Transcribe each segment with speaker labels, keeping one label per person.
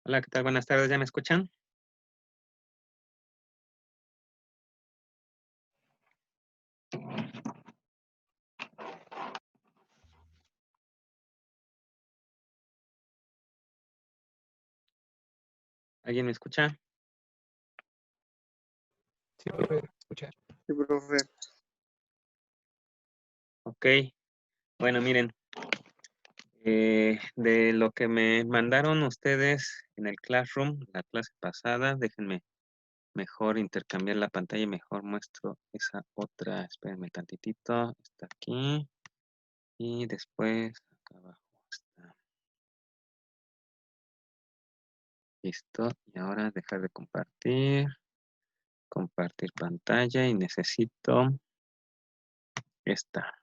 Speaker 1: Hola, ¿qué tal? Buenas tardes, ¿ya me escuchan? ¿Alguien me escucha?
Speaker 2: Sí, profe, escucha.
Speaker 3: Sí, profe.
Speaker 1: Ok, bueno, miren, de lo que me mandaron ustedes en el Classroom, la clase pasada, déjenme mejor intercambiar la pantalla y mejor muestro esa otra. Espérenme tantitito, está aquí y después acá abajo está. Listo, y ahora dejar de compartir pantalla y necesito esta.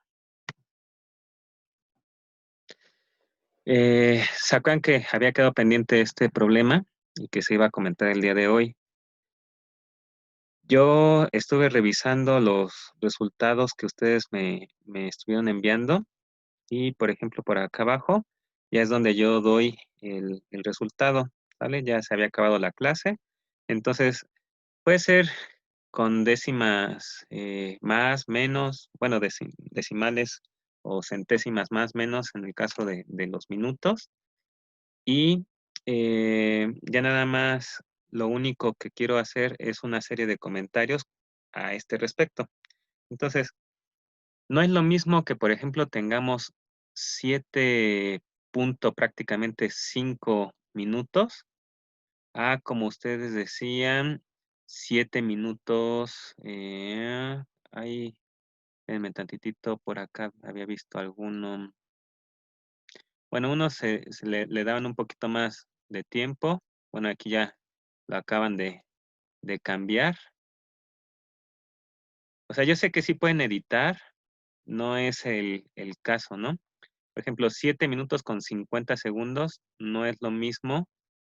Speaker 1: ¿Se acuerdan que había quedado pendiente este problema y que se iba a comentar el día de hoy? Yo estuve revisando los resultados que ustedes me estuvieron enviando y, por ejemplo, por acá abajo ya es donde yo doy el resultado, ¿vale? Ya se había acabado la clase. Entonces, puede ser con décimas más, menos, bueno, decimales o centésimas más, menos en el caso de los minutos. Y ya nada más, lo único que quiero hacer es una serie de comentarios a este respecto. Entonces, no es lo mismo que, por ejemplo, tengamos 7.5 minutos, a como ustedes decían, 7 minutos. Ahí, espérenme tantitito, por acá había visto alguno. Bueno, unos le daban un poquito más de tiempo. Bueno, aquí ya lo acaban de cambiar. O sea, yo sé que sí pueden editar, no es el caso, ¿no? Por ejemplo, 7 minutos con 50 segundos no es lo mismo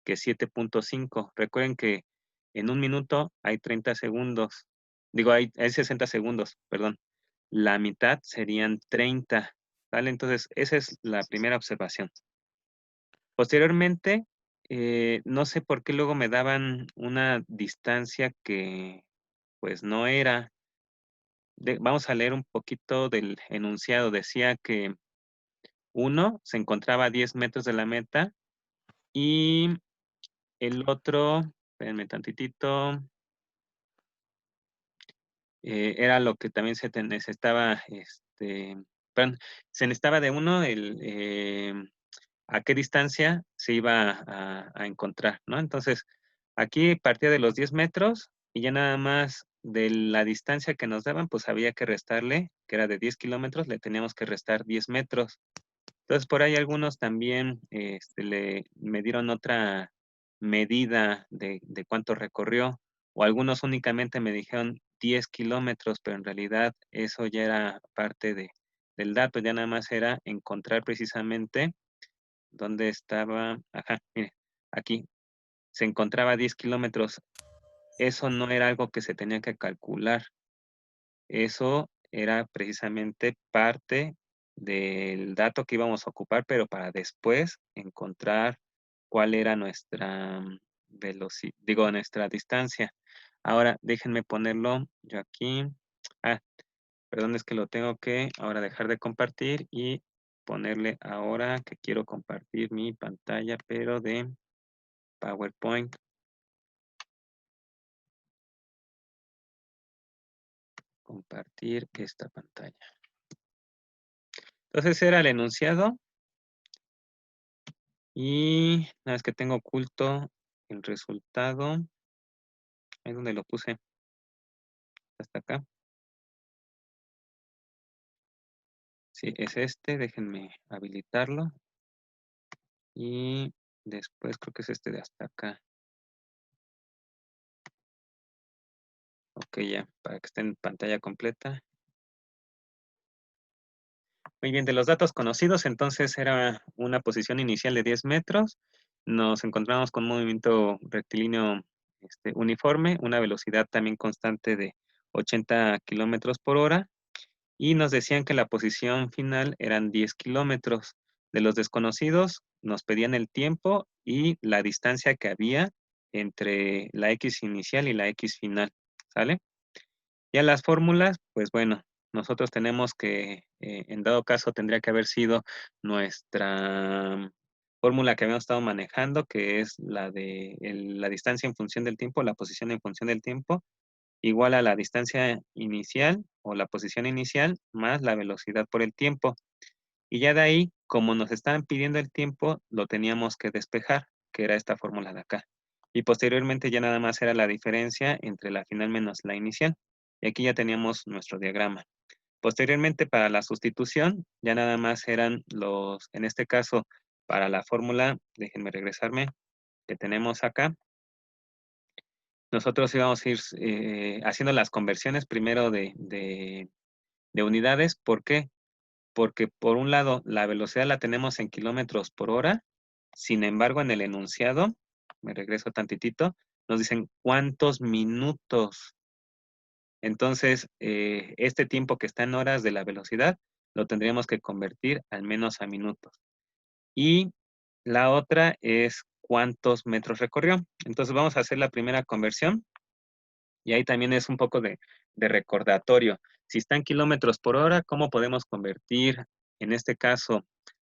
Speaker 1: que 7.5. Recuerden que en un minuto hay 30 segundos. Digo, hay 60 segundos, perdón. La mitad serían 30, ¿vale? Entonces, esa es la primera observación. Posteriormente, no sé por qué luego me daban una distancia que pues no era. Vamos a leer un poquito del enunciado. Decía que uno se encontraba a 10 metros de la meta y el otro, espérenme tantitito, era lo que también se necesitaba, perdón, se necesitaba de uno a qué distancia se iba a encontrar, ¿no? Entonces, aquí partía de los 10 metros y ya nada más de la distancia que nos daban, pues había que restarle, que era de 10 kilómetros, le teníamos que restar 10 metros. Entonces, por ahí algunos también me dieron otra medida de cuánto recorrió, o algunos únicamente me dijeron 10 kilómetros, pero en realidad eso ya era parte del dato, ya nada más era encontrar precisamente dónde estaba, ajá, mire, aquí se encontraba a 10 kilómetros. Eso no era algo que se tenía que calcular, eso era precisamente parte del dato que íbamos a ocupar, pero para después encontrar cuál era nuestra velocidad, digo, nuestra distancia. Ahora, déjenme ponerlo yo aquí. Ah, perdón, es que lo tengo que ahora dejar de compartir y ponerle ahora que quiero compartir mi pantalla, pero de PowerPoint. Compartir esta pantalla. Entonces era el enunciado. Y nada, es que tengo oculto el resultado. Ahí donde lo puse. Hasta acá. Sí, es este. Déjenme habilitarlo. Y después creo que es este de hasta acá. Ok, ya, para que esté en pantalla completa. Muy bien, de los datos conocidos, entonces era una posición inicial de 10 metros. Nos encontramos con un movimiento rectilíneo uniforme, una velocidad también constante de 80 kilómetros por hora. Y nos decían que la posición final eran 10 kilómetros. De los desconocidos nos pedían el tiempo y la distancia que había entre la X inicial y la X final, ¿sale? Ya las fórmulas, pues bueno, nosotros tenemos que, en dado caso, tendría que haber sido nuestra fórmula que habíamos estado manejando, que es la de la distancia en función del tiempo, la posición en función del tiempo, igual a la distancia inicial o la posición inicial más la velocidad por el tiempo. Y ya de ahí, como nos estaban pidiendo el tiempo, lo teníamos que despejar, que era esta fórmula de acá. Y posteriormente ya nada más era la diferencia entre la final menos la inicial. Y aquí ya teníamos nuestro diagrama. Posteriormente, para la sustitución, ya nada más eran los, en este caso, para la fórmula, déjenme regresarme, que tenemos acá. Nosotros íbamos a ir haciendo las conversiones primero de unidades. ¿Por qué? Porque por un lado la velocidad la tenemos en kilómetros por hora, sin embargo en el enunciado, me regreso tantitito, nos dicen cuántos minutos. Entonces, este tiempo que está en horas de la velocidad lo tendríamos que convertir al menos a minutos. Y la otra es cuántos metros recorrió. Entonces vamos a hacer la primera conversión y ahí también es un poco de recordatorio. Si está en kilómetros por hora, ¿cómo podemos convertir, en este caso,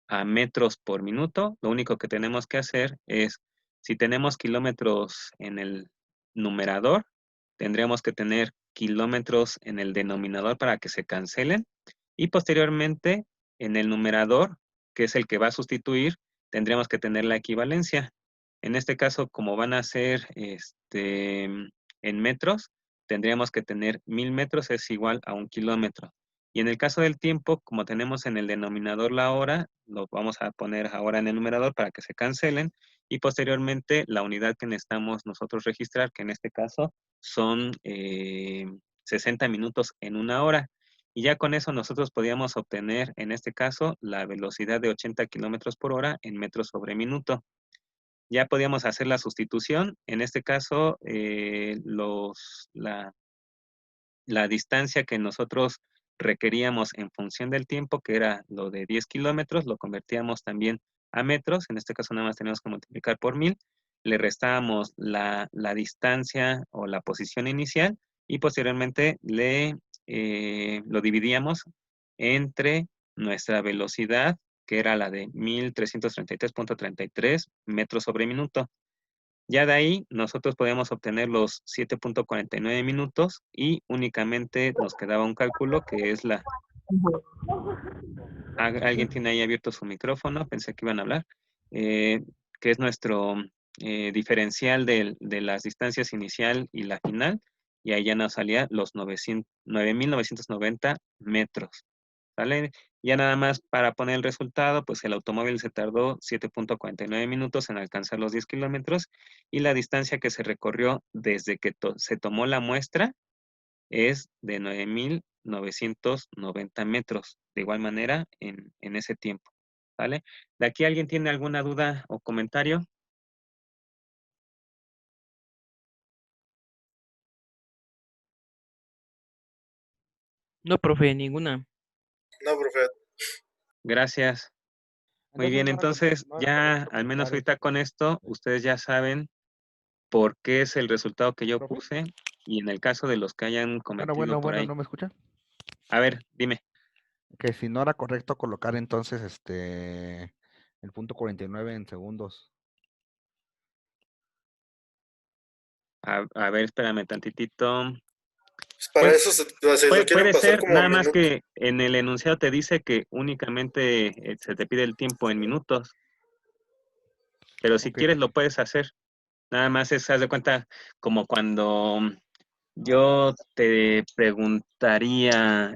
Speaker 1: a metros por minuto? Lo único que tenemos que hacer es, si tenemos kilómetros en el numerador, tendríamos que tener kilómetros en el denominador para que se cancelen. Y posteriormente, en el numerador, que es el que va a sustituir, tendríamos que tener la equivalencia. En este caso, como van a ser en metros, tendríamos que tener 1000 metros es igual a 1 kilómetro. Y en el caso del tiempo, como tenemos en el denominador la hora, lo vamos a poner ahora en el numerador para que se cancelen. Y posteriormente la unidad que necesitamos nosotros registrar, que en este caso son 60 minutos en 1 hora. Y ya con eso nosotros podíamos obtener, en este caso, la velocidad de 80 kilómetros por hora en metros sobre minuto. Ya podíamos hacer la sustitución. En este caso, la distancia que nosotros requeríamos en función del tiempo, que era lo de 10 kilómetros, lo convertíamos también a metros. En este caso nada más teníamos que multiplicar por 1000. Le restábamos la distancia o la posición inicial y posteriormente lo dividíamos entre nuestra velocidad, que era la de 1333.33 metros sobre minuto. Ya de ahí nosotros podíamos obtener los 7.49 minutos y únicamente nos quedaba un cálculo que es la... Alguien tiene ahí abierto su micrófono, pensé que iban a hablar, que es nuestro diferencial de las distancias inicial y la final, y ahí ya nos salía los 9.990 metros. ¿Vale? Ya nada más para poner el resultado, pues el automóvil se tardó 7.49 minutos en alcanzar los 10 kilómetros y la distancia que se recorrió desde que se tomó la muestra es de 9.990 metros, de igual manera en ese tiempo. ¿Vale? ¿De aquí alguien tiene alguna duda o comentario?
Speaker 3: No, profe, ninguna.
Speaker 4: No, profe.
Speaker 1: Gracias. Muy bien, entonces
Speaker 2: no era
Speaker 1: ya
Speaker 2: correcto
Speaker 1: al menos
Speaker 2: colocar
Speaker 1: ahorita con esto, ustedes ya saben por qué es el resultado que yo
Speaker 2: profe.
Speaker 1: puse y en el caso de los que hayan cometido por ahí.
Speaker 5: ¿No me escuchan?
Speaker 1: A ver, dime.
Speaker 5: Que si no era correcto colocar entonces el punto 49 en segundos.
Speaker 1: A ver, espérame tantitito.
Speaker 4: Pues para
Speaker 1: Pues,
Speaker 4: eso se lo quieren
Speaker 1: puede
Speaker 4: pasar
Speaker 1: ser,
Speaker 4: como
Speaker 1: nada más
Speaker 4: minuto.
Speaker 1: que en el enunciado te dice que únicamente se te pide el tiempo en minutos, pero si
Speaker 5: Ok.
Speaker 1: quieres lo puedes hacer. Nada más es, haz de cuenta, como cuando yo te preguntaría,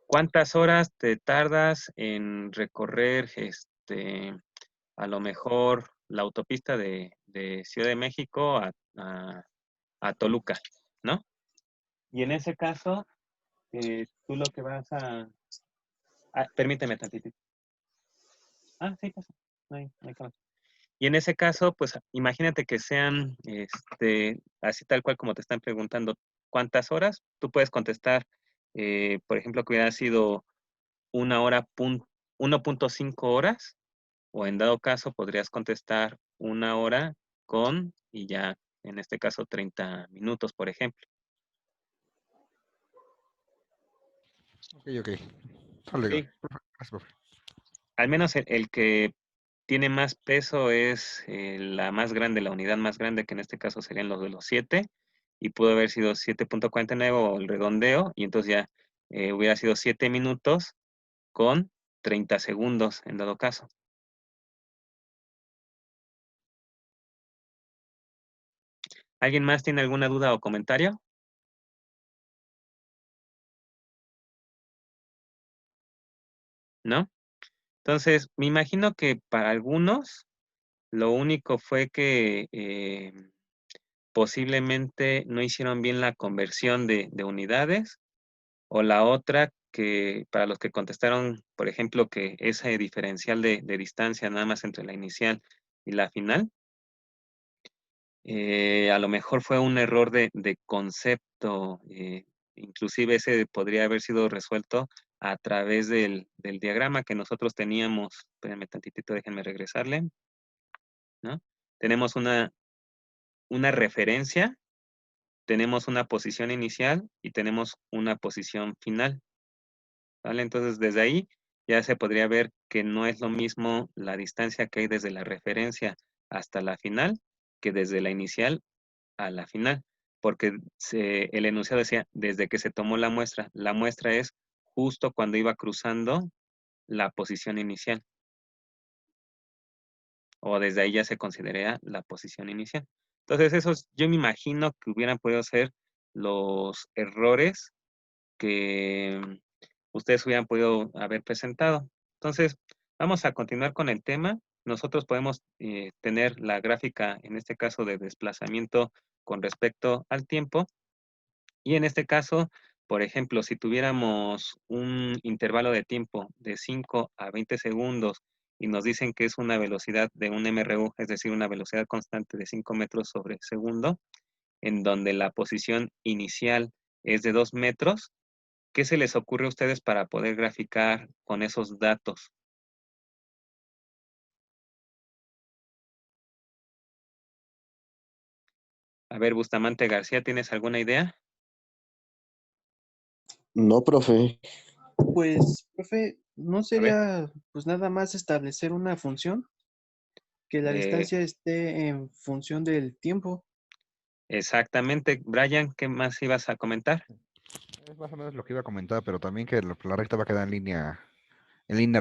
Speaker 1: ¿cuántas horas te tardas en recorrer, a lo mejor la autopista de Ciudad de México a Toluca, ¿no? Y en ese caso, tú lo que vas a... permíteme tantito. Sí, pasa. No hay cama. Y en ese caso, pues imagínate que sean, así tal cual como te están preguntando, ¿cuántas horas? Tú puedes contestar, por ejemplo, que hubiera sido 1 hora, 1.5 horas, o en dado caso podrías contestar 1 hora con, y ya en este caso 30 minutos, por ejemplo.
Speaker 5: Ok. Sale,
Speaker 1: Sí.
Speaker 5: gracias, profe.
Speaker 1: Al menos el que tiene más peso es la más grande, la unidad más grande, que en este caso serían los de los 7, y pudo haber sido 7.49 o el redondeo, y entonces ya hubiera sido 7 minutos con 30 segundos en dado caso. ¿Alguien más tiene alguna duda o comentario? ¿No? Entonces, me imagino que para algunos lo único fue que posiblemente no hicieron bien la conversión de unidades, o la otra que para los que contestaron, por ejemplo, que ese diferencial de distancia nada más entre la inicial y la final, a lo mejor fue un error de concepto, inclusive ese podría haber sido resuelto a través del diagrama que nosotros teníamos. Espérenme tantitito, déjenme regresarle, ¿no? Tenemos una referencia, tenemos una posición inicial y tenemos una posición final, ¿vale? Entonces, desde ahí ya se podría ver que no es lo mismo la distancia que hay desde la referencia hasta la final que desde la inicial a la final, porque el enunciado decía, desde que se tomó la muestra es justo cuando iba cruzando la posición inicial, o desde ahí ya se considera la posición inicial. Entonces, esos yo me imagino que hubieran podido ser los errores que ustedes hubieran podido haber presentado. Entonces, vamos a continuar con el tema. Nosotros podemos tener la gráfica, en este caso, de desplazamiento con respecto al tiempo. Y en este caso, por ejemplo, si tuviéramos un intervalo de tiempo de 5 a 20 segundos y nos dicen que es una velocidad de un MRU, es decir, una velocidad constante de 5 metros sobre segundo, en donde la posición inicial es de 2 metros, ¿qué se les ocurre a ustedes para poder graficar con esos datos? A ver, Bustamante García, ¿tienes alguna idea?
Speaker 6: No, profe.
Speaker 2: Pues, profe, ¿no
Speaker 1: A ver,
Speaker 2: sería pues nada más establecer una función que la
Speaker 1: eh,
Speaker 2: distancia esté en función del tiempo?
Speaker 1: exactamente. Brian, ¿qué más ibas a comentar?
Speaker 5: Es más o menos lo que iba a comentar, pero también que la recta va a quedar en línea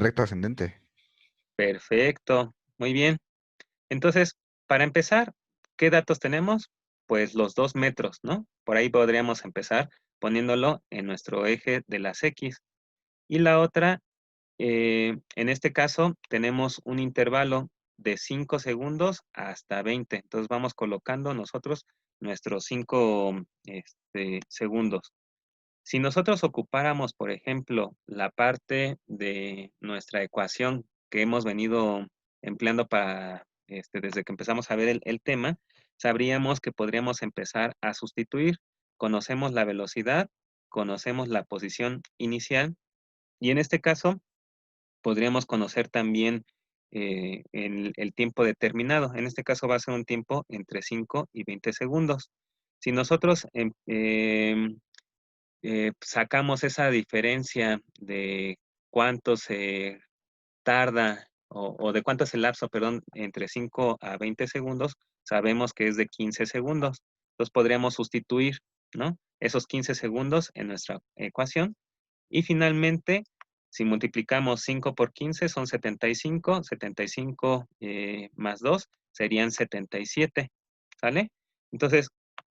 Speaker 5: recta ascendente.
Speaker 1: Perfecto, muy bien. Entonces, para empezar, ¿qué datos tenemos? Pues los 2 metros, ¿no? Por ahí podríamos empezar poniéndolo en nuestro eje de las X. Y la otra, en este caso, tenemos un intervalo de 5 segundos hasta 20. Entonces vamos colocando nosotros nuestros 5 segundos. Si nosotros ocupáramos, por ejemplo, la parte de nuestra ecuación que hemos venido empleando para, desde que empezamos a ver el tema, sabríamos que podríamos empezar a sustituir. Conocemos la velocidad, conocemos la posición inicial, y en este caso podríamos conocer también el tiempo determinado. En este caso va a ser un tiempo entre 5 y 20 segundos. Si nosotros sacamos esa diferencia de cuánto se tarda o de cuánto es el lapso, perdón, entre 5 a 20 segundos, sabemos que es de 15 segundos. Entonces podríamos sustituir, ¿no? Esos 15 segundos en nuestra ecuación. Y finalmente, si multiplicamos 5 por 15 son 75, 75 más 2 serían 77, ¿sale? Entonces,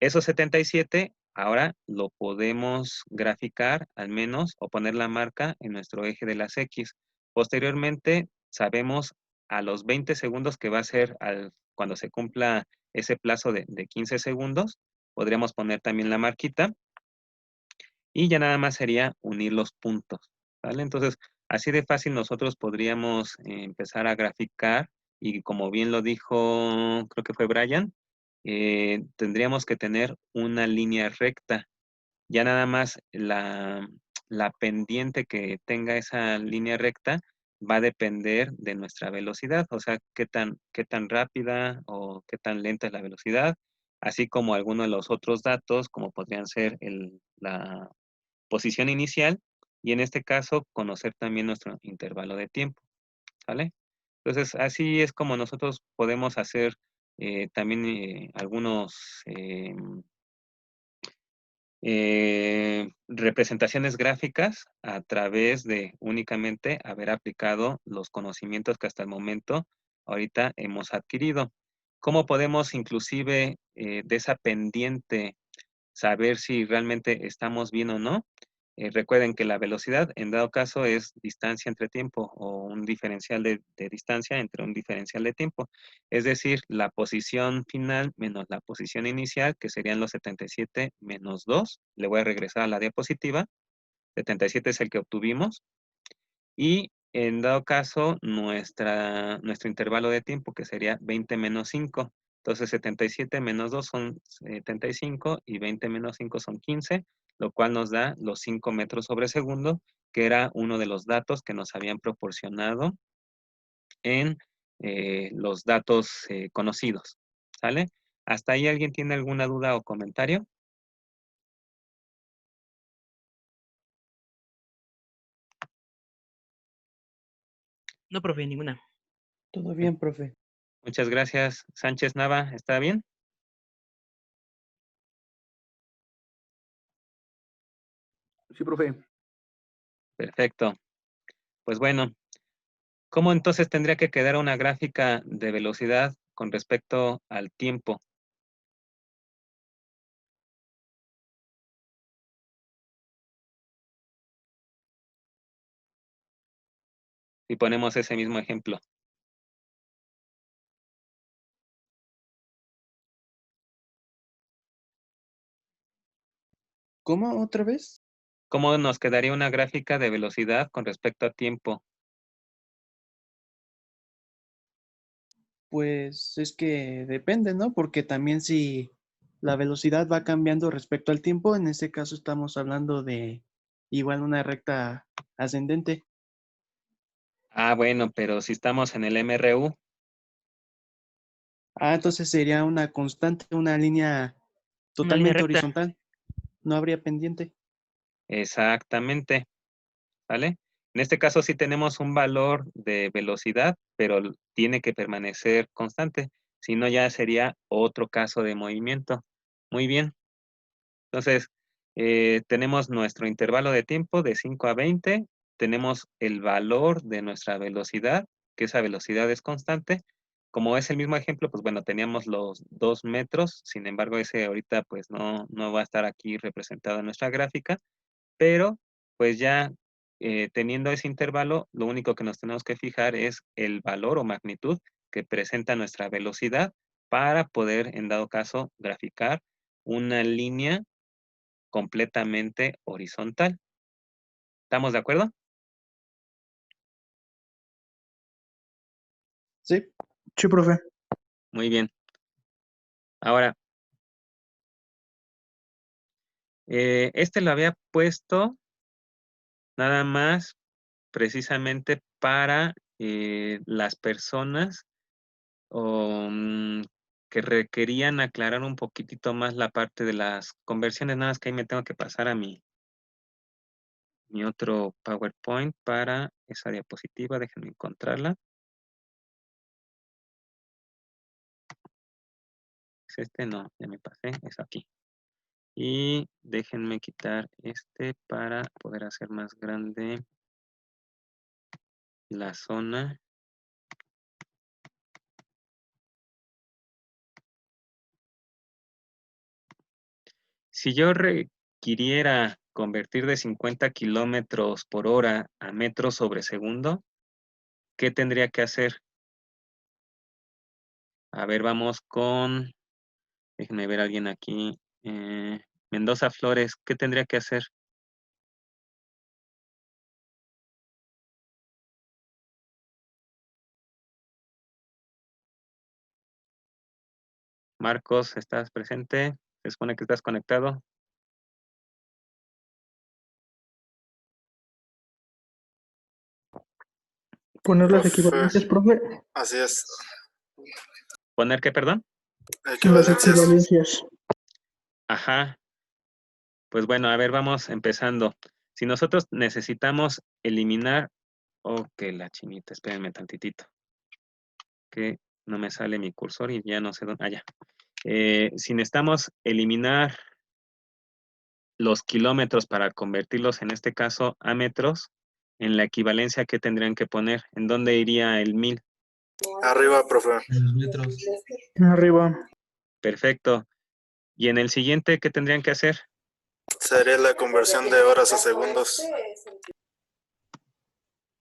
Speaker 1: esos 77 ahora lo podemos graficar al menos o poner la marca en nuestro eje de las X. Posteriormente, sabemos a los 20 segundos que va a ser cuando se cumpla ese plazo de 15 segundos, podríamos poner también la marquita y ya nada más sería unir los puntos, ¿vale? Entonces, así de fácil nosotros podríamos empezar a graficar y como bien lo dijo, creo que fue Brian, tendríamos que tener una línea recta. Ya nada más la pendiente que tenga esa línea recta va a depender de nuestra velocidad, o sea, qué tan rápida o qué tan lenta es la velocidad, así como algunos de los otros datos, como podrían ser la posición inicial, y en este caso, conocer también nuestro intervalo de tiempo, ¿sale? Entonces, así es como nosotros podemos hacer también algunos representaciones gráficas a través de únicamente haber aplicado los conocimientos que hasta el momento ahorita hemos adquirido. ¿Cómo podemos inclusive de esa pendiente saber si realmente estamos bien o no? Recuerden que la velocidad, en dado caso, es distancia entre tiempo o un diferencial de distancia entre un diferencial de tiempo. Es decir, la posición final menos la posición inicial, que serían los 77 menos 2. Le voy a regresar a la diapositiva. 77 es el que obtuvimos. Y en dado caso, nuestro intervalo de tiempo, que sería 20 menos 5. Entonces, 77 menos 2 son 75 y 20 menos 5 son 15, lo cual nos da los 5 metros sobre segundo, que era uno de los datos que nos habían proporcionado en los datos conocidos. ¿Sale? ¿Hasta ahí alguien tiene alguna duda o comentario?
Speaker 3: No, profe, ninguna.
Speaker 2: Todo bien, profe.
Speaker 1: Muchas gracias. Sánchez Nava, ¿está bien?
Speaker 5: Sí, profe.
Speaker 1: Perfecto. Pues bueno, ¿cómo entonces tendría que quedar una gráfica de velocidad con respecto al tiempo? Si ponemos ese mismo ejemplo.
Speaker 2: ¿Cómo otra vez?
Speaker 1: ¿Cómo nos quedaría una gráfica de velocidad con respecto a tiempo?
Speaker 2: Pues es que depende, ¿no? Porque también si la velocidad va cambiando respecto al tiempo, en este caso estamos hablando de igual una recta ascendente.
Speaker 1: Ah, bueno, pero si estamos en el MRU,
Speaker 2: Ah, entonces sería una constante, una línea
Speaker 3: Una línea
Speaker 2: totalmente
Speaker 3: recta.
Speaker 2: horizontal. No habría pendiente.
Speaker 1: exactamente, ¿vale? En este caso sí tenemos un valor de velocidad, pero tiene que permanecer constante, si no ya sería otro caso de movimiento. Muy bien. Entonces, tenemos nuestro intervalo de tiempo de 5 a 20, tenemos el valor de nuestra velocidad, que esa velocidad es constante. Como es el mismo ejemplo, pues bueno, teníamos los 2 metros, sin embargo, ese ahorita pues no va a estar aquí representado en nuestra gráfica, pero pues ya teniendo ese intervalo, lo único que nos tenemos que fijar es el valor o magnitud que presenta nuestra velocidad para poder, en dado caso, graficar una línea completamente horizontal. ¿Estamos de acuerdo?
Speaker 2: Sí,
Speaker 6: Sí, profe.
Speaker 1: Muy bien. Ahora, este lo había puesto nada más precisamente para las personas que requerían aclarar un poquitito más la parte de las conversiones. Nada más que ahí me tengo que pasar a mi otro PowerPoint para esa diapositiva. Déjenme encontrarla. ¿Es este? No, ya me pasé. Es aquí. Y déjenme quitar este para poder hacer más grande la zona. Si yo requiriera convertir de 50 kilómetros por hora a metros sobre segundo, ¿qué tendría que hacer? A ver, vamos con, déjenme ver a alguien aquí. Mendoza Flores, ¿qué tendría que hacer? Marcos, ¿estás presente? Se supone que estás conectado.
Speaker 6: Poner las
Speaker 4: Profe.
Speaker 6: equivalencias, profe.
Speaker 4: Así es.
Speaker 1: ¿Poner qué, perdón?
Speaker 6: Las
Speaker 4: Equivalencias.
Speaker 6: equivalencias.
Speaker 1: Ajá. Pues bueno, a ver, vamos empezando. Si nosotros necesitamos eliminar... Oh, que la chinita, espérenme tantitito. Que no me sale mi cursor y ya no sé dónde... Allá. Si necesitamos eliminar los kilómetros para convertirlos, en este caso, a metros, en la equivalencia, ¿qué tendrían que poner? ¿En dónde iría el 1000?
Speaker 4: Arriba, profe.
Speaker 7: En los metros.
Speaker 6: Arriba.
Speaker 1: Perfecto. ¿Y en el siguiente qué tendrían que hacer?
Speaker 4: Sería la conversión de horas a segundos.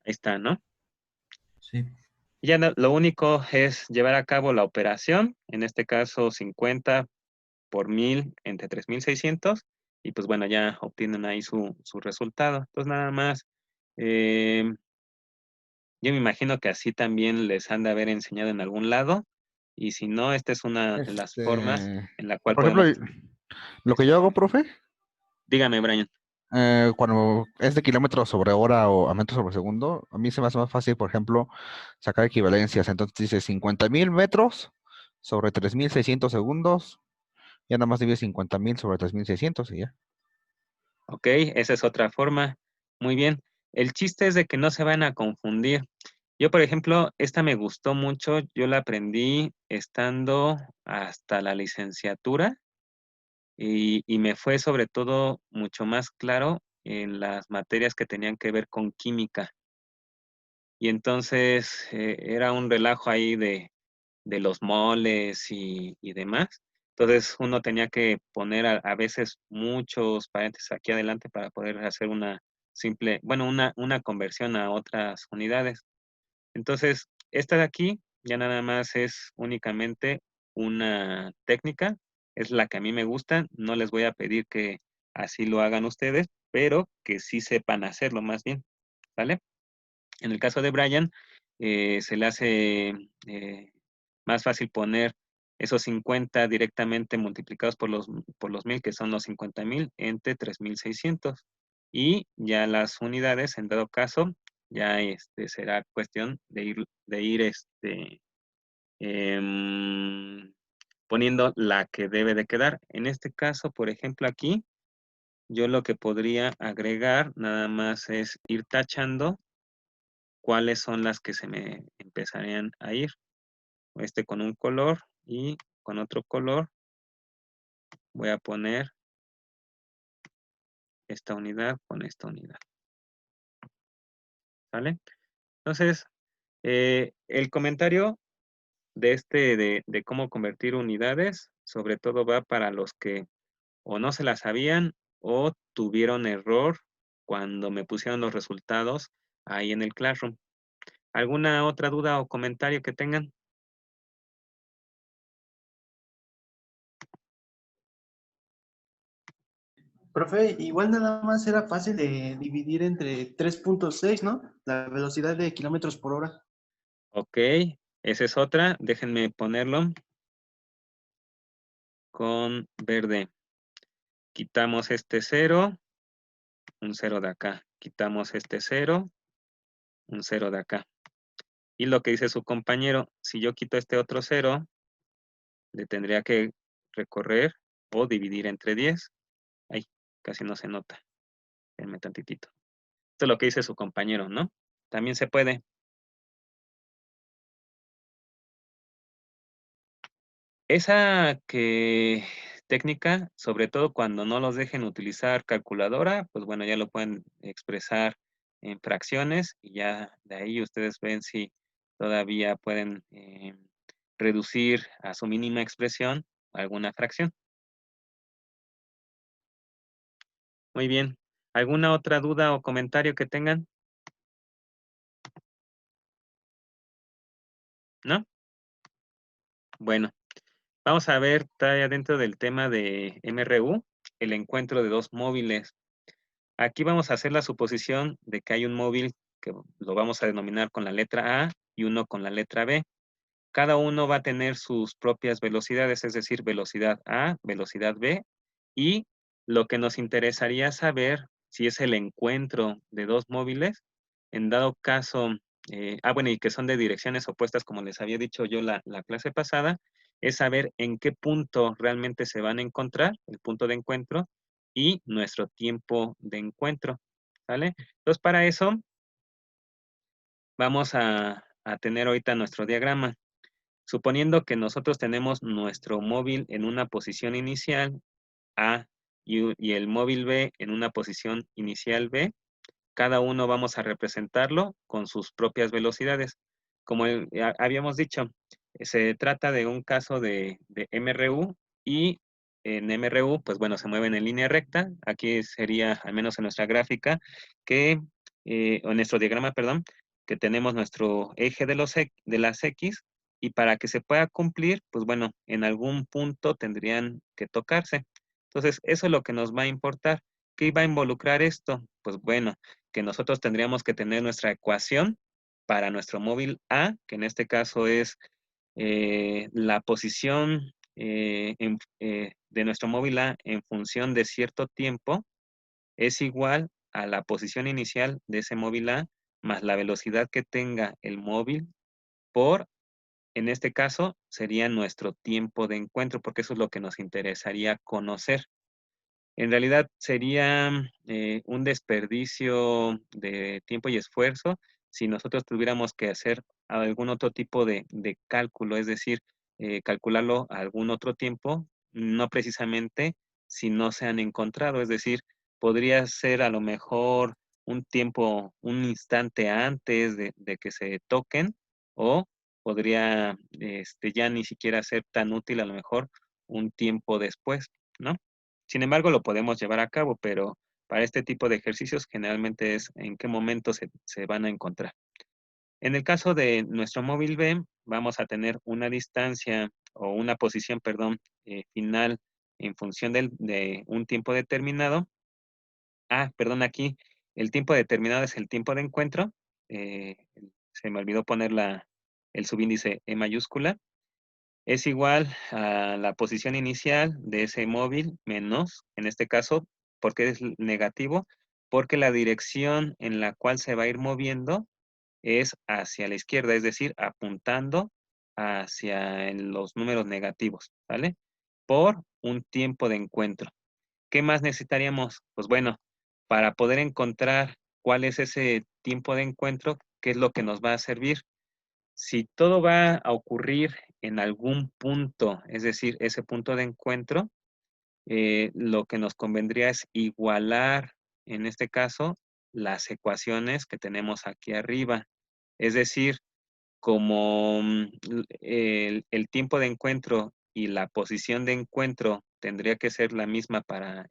Speaker 1: Ahí está, ¿no?
Speaker 7: Sí.
Speaker 1: Y ya lo único es llevar a cabo la operación, en este caso 50 por 1000 entre 3600, y pues bueno, ya obtienen ahí su resultado. Entonces nada más, yo me imagino que así también les han de haber enseñado en algún lado, y si no, esta es una de las formas en la cual
Speaker 5: Por ejemplo,
Speaker 1: podemos...
Speaker 5: lo que yo hago, profe,
Speaker 1: Dígame, Brian.
Speaker 5: cuando es de kilómetros sobre hora o a metros sobre segundo, a mí se me hace más fácil, por ejemplo, sacar equivalencias. Entonces dice 50.000 metros sobre 3.600 segundos. Ya nada más divide 50.000 sobre 3.600 y ya.
Speaker 1: Ok, esa es otra forma. Muy bien. El chiste es de que no se van a confundir. Yo, por ejemplo, esta me gustó mucho. Yo la aprendí estando hasta la licenciatura y me fue sobre todo mucho más claro en las materias que tenían que ver con química. Y entonces era un relajo ahí de los moles y demás. Entonces uno tenía que poner a veces muchos paréntesis aquí adelante para poder hacer una simple, bueno, una conversión a otras unidades. Entonces, esta de aquí ya nada más es únicamente una técnica, es la que a mí me gusta. No les voy a pedir que así lo hagan ustedes, pero que sí sepan hacerlo más bien, ¿vale? En el caso de Brian, se le hace más fácil poner esos 50 directamente multiplicados por los 1000, que son los 50.000, entre 3600. Y ya las unidades, en dado caso, ya será cuestión de ir poniendo la que debe de quedar. En este caso, por ejemplo, aquí, yo lo que podría agregar nada más es ir tachando cuáles son las que se me empezarían a ir. Con un color y con otro color voy a poner esta unidad con esta unidad. ¿Vale? Entonces, el comentario de cómo convertir unidades, sobre todo va para los que o no se la sabían o tuvieron error cuando me pusieron los resultados ahí en el Classroom. ¿Alguna otra duda o comentario que tengan?
Speaker 2: Profe, igual nada más era fácil de dividir entre 3.6, ¿no? La velocidad de kilómetros por hora.
Speaker 1: Ok, esa es otra. Déjenme ponerlo con verde. Quitamos este 0, un 0 de acá. Quitamos este 0, un 0 de acá. Y lo que dice su compañero, si yo quito este otro 0, le tendría que recorrer o dividir entre 10. Ay, casi no se nota. Espérenme tantitito. Esto es lo que dice su compañero, ¿no? También se puede. Esa técnica, sobre todo cuando no los dejen utilizar calculadora, pues bueno, ya lo pueden expresar en fracciones y ya de ahí ustedes ven si todavía pueden reducir a su mínima expresión alguna fracción. Muy bien. ¿Alguna otra duda o comentario que tengan? ¿No? Bueno, vamos a ver todavía dentro del tema de MRU, el encuentro de dos móviles. Aquí vamos a hacer la suposición de que hay un móvil que lo vamos a denominar con la letra A y uno con la letra B. Cada uno va a tener sus propias velocidades, es decir, velocidad A, velocidad B, y lo que nos interesaría saber si es el encuentro de dos móviles. En dado caso bueno, y que son de direcciones opuestas, como les había dicho yo la clase pasada, es saber en qué punto realmente se van a encontrar, el punto de encuentro, y nuestro tiempo de encuentro, ¿vale? Entonces, para eso, vamos a tener ahorita nuestro diagrama. Suponiendo que nosotros tenemos nuestro móvil en una posición inicial A y el móvil B en una posición inicial B, cada uno vamos a representarlo con sus propias velocidades. Como habíamos dicho, se trata de un caso de MRU y en MRU, pues bueno, se mueven en línea recta. Aquí sería, al menos en nuestra gráfica, o en nuestro diagrama, perdón, que tenemos nuestro eje de las X y para que se pueda cumplir, pues bueno, en algún punto tendrían que tocarse. Entonces, eso es lo que nos va a importar. ¿Qué va a involucrar esto? Pues bueno, que nosotros tendríamos que tener nuestra ecuación para nuestro móvil A, que en este caso es la posición de nuestro móvil A en función de cierto tiempo, es igual a la posición inicial de ese móvil A más la velocidad que tenga el móvil por, en este caso, sería nuestro tiempo de encuentro, porque eso es lo que nos interesaría conocer. En realidad sería un desperdicio de tiempo y esfuerzo si nosotros tuviéramos que hacer algún otro tipo de cálculo, es decir, calcularlo a algún otro tiempo, no precisamente si no se han encontrado, es decir, podría ser a lo mejor un tiempo, un instante antes de que se toquen, o podría ya ni siquiera ser tan útil a lo mejor un tiempo después, ¿no? Sin embargo, lo podemos llevar a cabo, pero para este tipo de ejercicios generalmente es en qué momento se van a encontrar. En el caso de nuestro móvil B, vamos a tener una distancia o una posición, perdón, final en función de un tiempo determinado. Perdón, aquí el tiempo determinado es el tiempo de encuentro. Eh, Se me olvidó poner el subíndice E mayúscula. Es igual a la posición inicial de ese móvil menos, en este caso, ¿por qué es negativo? Porque la dirección en la cual se va a ir moviendo es hacia la izquierda, es decir, apuntando hacia los números negativos, ¿vale? Por un tiempo de encuentro. ¿Qué más necesitaríamos? Pues bueno, para poder encontrar cuál es ese tiempo de encuentro, ¿qué es lo que nos va a servir? Si todo va a ocurrir en algún punto, es decir, ese punto de encuentro, lo que nos convendría es igualar, en este caso, las ecuaciones que tenemos aquí arriba. Es decir, como el tiempo de encuentro y la posición de encuentro tendría que ser la misma para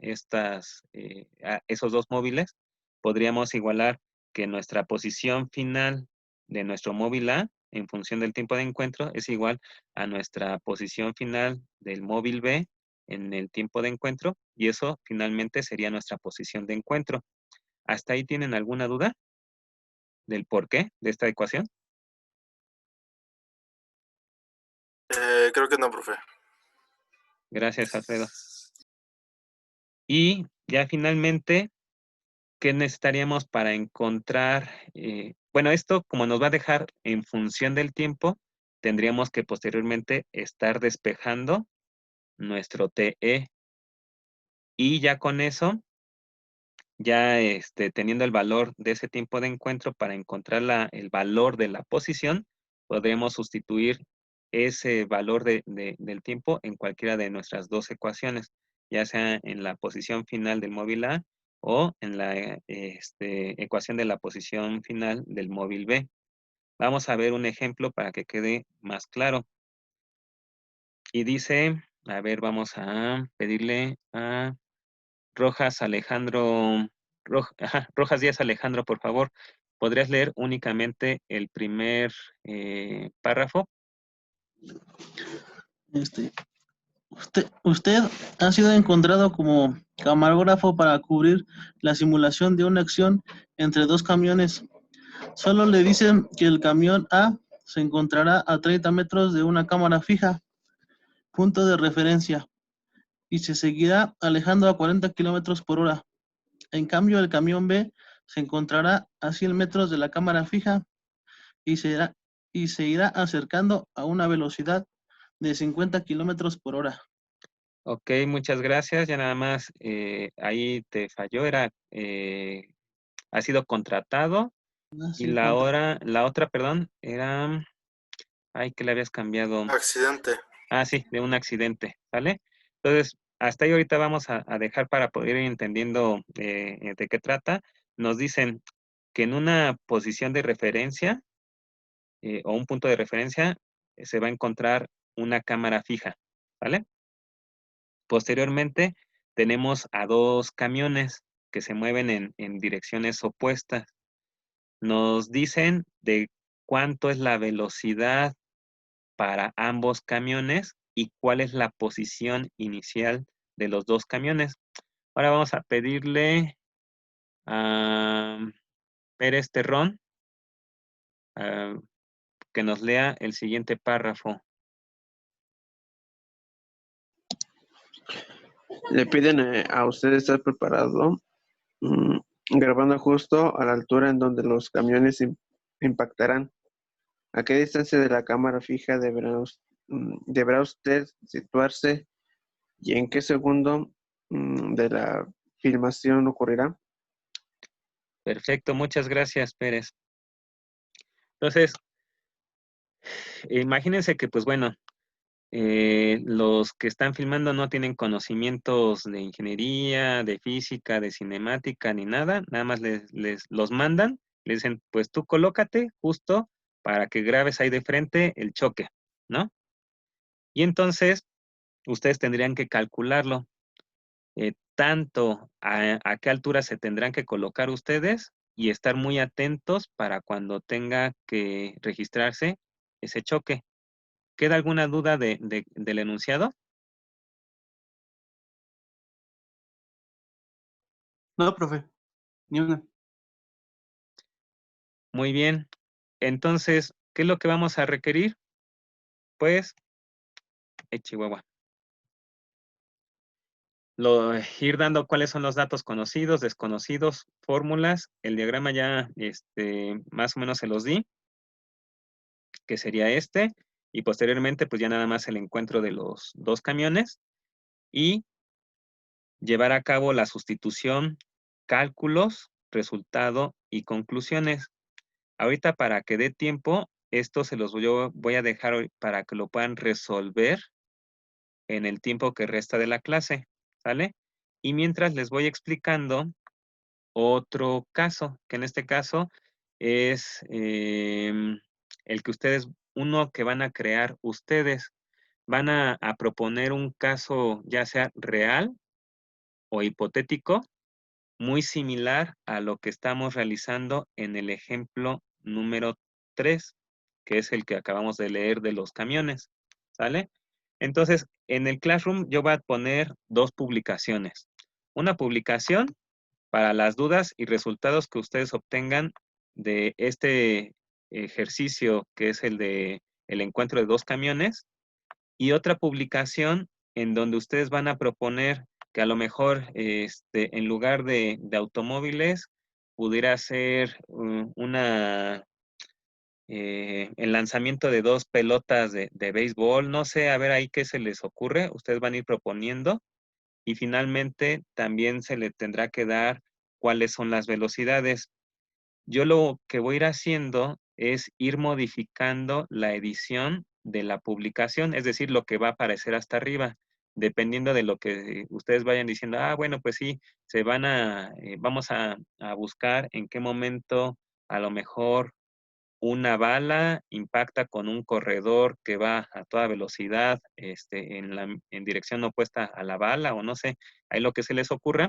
Speaker 1: esos dos móviles, podríamos igualar que nuestra posición final de nuestro móvil A en función del tiempo de encuentro es igual a nuestra posición final del móvil B en el tiempo de encuentro, y eso finalmente sería nuestra posición de encuentro. ¿Hasta ahí tienen alguna duda del porqué de esta ecuación?
Speaker 4: Creo que no, profe.
Speaker 1: Gracias, Alfredo. Y ya finalmente, ¿qué necesitaríamos para encontrar? Bueno, esto como nos va a dejar en función del tiempo, tendríamos que posteriormente estar despejando nuestro TE. Y ya con eso, ya teniendo el valor de ese tiempo de encuentro para encontrar el valor de la posición, podremos sustituir ese valor del tiempo en cualquiera de nuestras dos ecuaciones, ya sea en la posición final del móvil A o en la ecuación de la posición final del móvil B. Vamos a ver un ejemplo para que quede más claro. Y dice, a ver, vamos a pedirle a Rojas Alejandro, Rojas Díaz Alejandro, por favor, ¿podrías leer únicamente el primer párrafo?
Speaker 8: Este, usted ha sido encontrado como camarógrafo para cubrir la simulación de una acción entre dos camiones. Solo le dicen que el camión A se encontrará a 30 metros de una cámara fija, punto de referencia, y se seguirá alejando a 40 kilómetros por hora. En cambio, el camión B se encontrará a 100 metros de la cámara fija y se irá acercando a una velocidad de 50 kilómetros por hora.
Speaker 1: Ok, muchas gracias. Ya nada más ahí te falló. Ha sido contratado. Y
Speaker 8: Sí, Juan.
Speaker 1: la otra, perdón, era, ay, que le habías cambiado.
Speaker 4: Accidente.
Speaker 1: Ah, sí, de un accidente, ¿vale? Entonces, hasta ahí ahorita vamos a dejar para poder ir entendiendo de qué trata. Nos dicen que en una posición de referencia o un punto de referencia se va a encontrar una cámara fija, ¿vale? Posteriormente, tenemos a dos camiones que se mueven en direcciones opuestas. Nos dicen de cuánto es la velocidad para ambos camiones y cuál es la posición inicial de los dos camiones. Ahora vamos a pedirle a Pérez Terrón ah, que nos lea el siguiente párrafo.
Speaker 9: Le piden a usted estar preparado, mm, grabando justo a la altura en donde los camiones impactarán. ¿A qué distancia de la cámara fija deberá usted situarse y en qué segundo de la filmación ocurrirá?
Speaker 1: Perfecto, muchas gracias, Pérez. Entonces, imagínense que, pues bueno, los que están filmando no tienen conocimientos de ingeniería, de física, de cinemática, ni nada más les los mandan, les dicen, pues tú colócate justo para que grabes ahí de frente el choque, ¿no? Y entonces, ustedes tendrían que calcularlo, tanto a qué altura se tendrán que colocar ustedes y estar muy atentos para cuando tenga que registrarse ese choque. ¿Queda alguna duda del enunciado?
Speaker 2: No, profe, ni una.
Speaker 1: Muy bien. Entonces, ¿qué es lo que vamos a requerir? Pues, Chihuahua. Ir dando cuáles son los datos conocidos, desconocidos, fórmulas. El diagrama ya más o menos se los di, que sería este. Y posteriormente, pues ya nada más el encuentro de los dos camiones y llevar a cabo la sustitución, cálculos, resultado y conclusiones. Ahorita para que dé tiempo, esto se los voy a dejar para que lo puedan resolver en el tiempo que resta de la clase, ¿sale? Y mientras les voy explicando otro caso, que en este caso es el que uno que van a crear ustedes. Van a proponer un caso ya sea real o hipotético, muy similar a lo que estamos realizando en el ejemplo número 3, que es el que acabamos de leer de los camiones, ¿sale? Entonces, en el Classroom yo voy a poner dos publicaciones. Una publicación para las dudas y resultados que ustedes obtengan de este ejercicio, que es el de el encuentro de dos camiones, y otra publicación en donde ustedes van a proponer que a lo mejor en lugar de automóviles pudiera ser el lanzamiento de dos pelotas de béisbol, no sé, a ver ahí qué se les ocurre, ustedes van a ir proponiendo y finalmente también se le tendrá que dar cuáles son las velocidades. Yo lo que voy a ir haciendo es ir modificando la edición de la publicación, es decir, lo que va a aparecer hasta arriba, dependiendo de lo que ustedes vayan diciendo. Ah, bueno, pues sí, vamos a buscar en qué momento a lo mejor una bala impacta con un corredor que va a toda velocidad, en dirección opuesta a la bala, o no sé, ahí lo que se les ocurra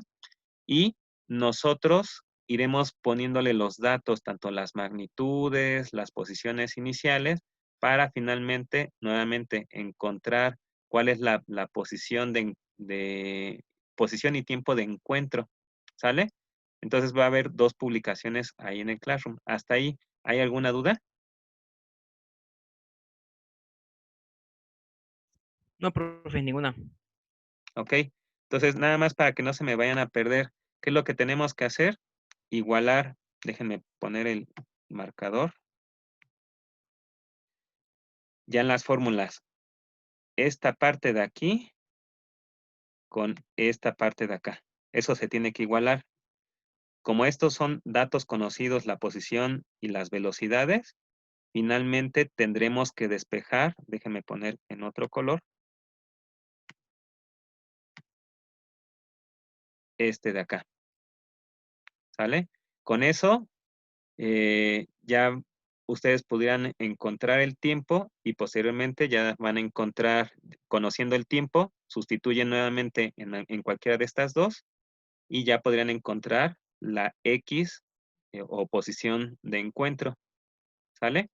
Speaker 1: y nosotros iremos poniéndole los datos, tanto las magnitudes, las posiciones iniciales, para finalmente, nuevamente, encontrar cuál es la posición posición y tiempo de encuentro, ¿sale? Entonces va a haber dos publicaciones ahí en el Classroom. ¿Hasta ahí hay alguna duda?
Speaker 3: No, profe, ninguna.
Speaker 1: Ok. Entonces, nada más para que no se me vayan a perder, ¿qué es lo que tenemos que hacer? Igualar, déjenme poner el marcador. ya en las fórmulas, esta parte de aquí con esta parte de acá. Eso se tiene que igualar. Como estos son datos conocidos, la posición y las velocidades, finalmente tendremos que despejar, déjenme poner en otro color, este de acá. ¿Sale? Con eso, ya ustedes pudieran encontrar el tiempo y posteriormente ya van a encontrar, conociendo el tiempo, sustituyen nuevamente en cualquiera de estas dos y ya podrían encontrar la X o posición de encuentro. ¿Sale?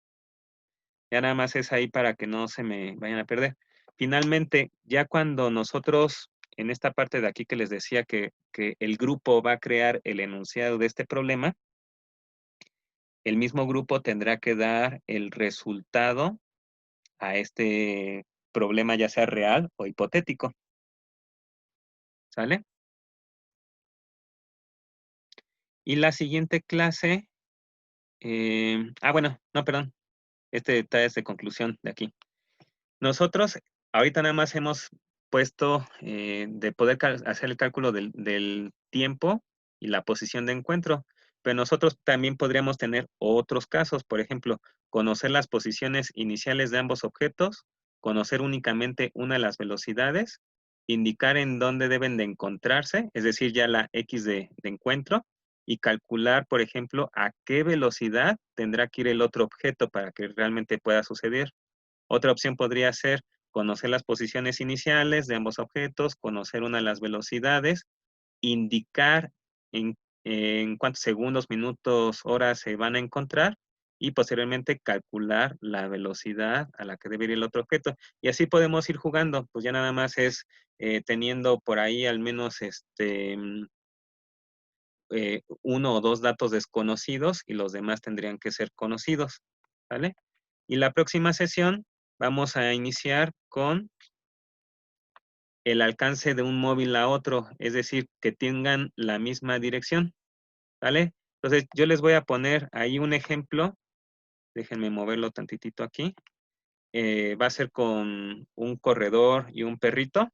Speaker 1: Ya nada más es ahí para que no se me vayan a perder. Finalmente, ya cuando nosotros, en esta parte de aquí que les decía que el grupo va a crear el enunciado de este problema, el mismo grupo tendrá que dar el resultado a este problema, ya sea real o hipotético. ¿Sale? Y la siguiente clase, bueno, no, perdón. Este detalle es de conclusión de aquí. Nosotros ahorita nada más hemos puesto de poder hacer el cálculo del tiempo y la posición de encuentro, pero nosotros también podríamos tener otros casos, por ejemplo, conocer las posiciones iniciales de ambos objetos, conocer únicamente una de las velocidades, indicar en dónde deben de encontrarse, es decir, ya la X de encuentro, y calcular, por ejemplo, a qué velocidad tendrá que ir el otro objeto para que realmente pueda suceder. Otra opción podría ser conocer las posiciones iniciales de ambos objetos, conocer una de las velocidades, indicar en cuántos segundos, minutos, horas se van a encontrar y posteriormente calcular la velocidad a la que debe ir el otro objeto. Y así podemos ir jugando, pues ya nada más es teniendo por ahí al menos uno o dos datos desconocidos y los demás tendrían que ser conocidos, ¿vale? Y la próxima sesión vamos a iniciar con el alcance de un móvil a otro, es decir, que tengan la misma dirección, ¿vale? Entonces, yo les voy a poner ahí un ejemplo, déjenme moverlo tantitito aquí, va a ser con un corredor y un perrito,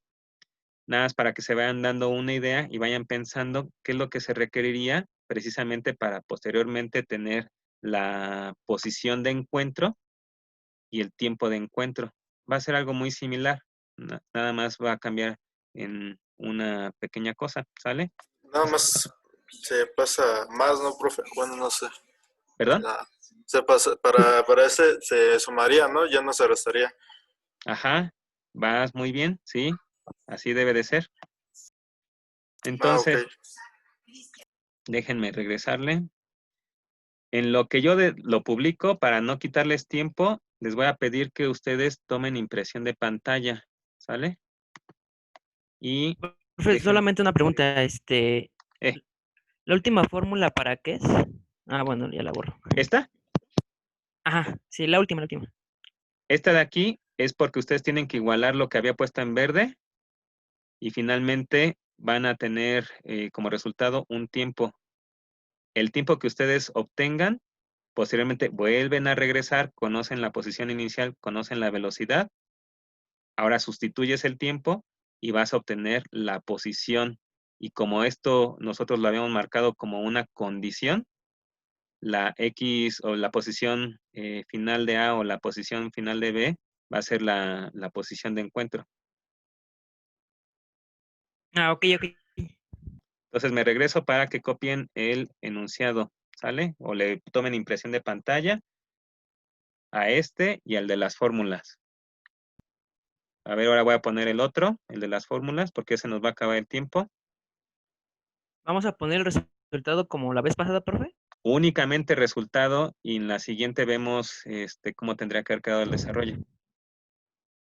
Speaker 1: nada más para que se vayan dando una idea y vayan pensando qué es lo que se requeriría precisamente para posteriormente tener la posición de encuentro y el tiempo de encuentro. Va a ser algo muy similar, nada más va a cambiar en una pequeña cosa, ¿sale?
Speaker 4: Nada más se pasa más, ¿no, profe? Bueno, no sé.
Speaker 1: ¿Perdón?
Speaker 4: Se pasa, para ese se sumaría, ¿no? Ya no se restaría.
Speaker 1: Ajá, vas muy bien, sí, así debe de ser. Entonces,
Speaker 4: Ok.
Speaker 1: déjenme regresarle. En lo que yo lo publico, para no quitarles tiempo, les voy a pedir que ustedes tomen impresión de pantalla, ¿sale? Y
Speaker 3: Profe, solamente una pregunta,
Speaker 1: Eh.
Speaker 3: ¿la última fórmula para qué es? Ah, bueno, ya la borro.
Speaker 1: ¿esta?
Speaker 3: Ajá, sí, la última.
Speaker 1: Esta de aquí es porque ustedes tienen que igualar lo que había puesto en verde y finalmente van a tener como resultado un tiempo. El tiempo que ustedes obtengan, posteriormente vuelven a regresar, conocen la posición inicial, conocen la velocidad. Ahora sustituyes el tiempo y vas a obtener la posición. Y como esto nosotros lo habíamos marcado como una condición, la X o la posición final de A o la posición final de B va a ser la posición de encuentro.
Speaker 3: Ah, ok.
Speaker 1: Entonces me regreso para que copien el enunciado, ¿sale? O le tomen impresión de pantalla a este y al de las fórmulas. A ver, ahora voy a poner el otro, el de las fórmulas, porque se nos va a acabar el tiempo.
Speaker 3: Vamos a poner el resultado como la vez pasada, profe.
Speaker 1: Únicamente resultado y en la siguiente vemos cómo tendría que haber quedado el desarrollo.